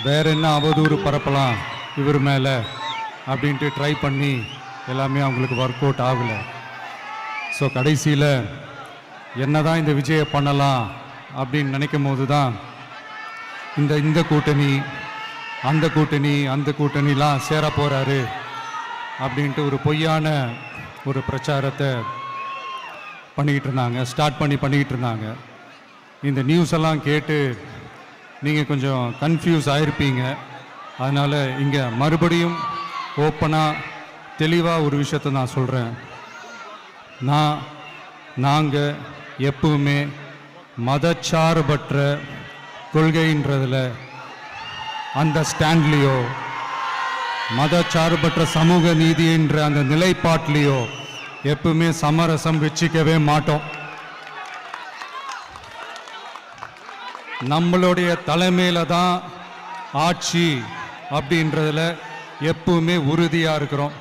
வேற என்ன அவதூறு பரப்பலாம் இவர் மேலே அப்படின்ட்டு ட்ரை பண்ணி எல்லாமே அவங்களுக்கு ஒர்க் அவுட் ஆகலை. ஸோ கடைசியில் என்ன தான் இந்த விஜயை பண்ணலாம் அப்படின்னு நினைக்கும் போது தான் இந்த கூட்டணி அந்த கூட்டணிலாம் சேர போகிறாரு அப்படின்ட்டு ஒரு பொய்யான ஒரு பிரச்சாரத்தை ஸ்டார்ட் பண்ணிக்கிட்டு இருந்தாங்க. இந்த நியூஸ் எல்லாம் கேட்டு நீங்கள் கொஞ்சம் கன்ஃபியூஸ் ஆகிருப்பீங்க. அதனால் இங்கே மறுபடியும் ஓப்பனாக தெளிவாக ஒரு விஷயத்தை நான் சொல்கிறேன். நாங்கள் எப்பவுமே மதச்சார்பற்ற கொள்கைன்றதில் அந்த ஸ்டாண்ட்லேயோ மதச்சார்பற்ற சமூக நீதின்ற அந்த நிலைப்பாட்டிலையோ எப்பவுமே சமரசம் வச்சுக்கவே மாட்டோம். நம்மளுடைய தலைமையில தான் ஆட்சி அப்படின்றதுல எப்பவுமே உறுதியாக இருக்கிறோம்.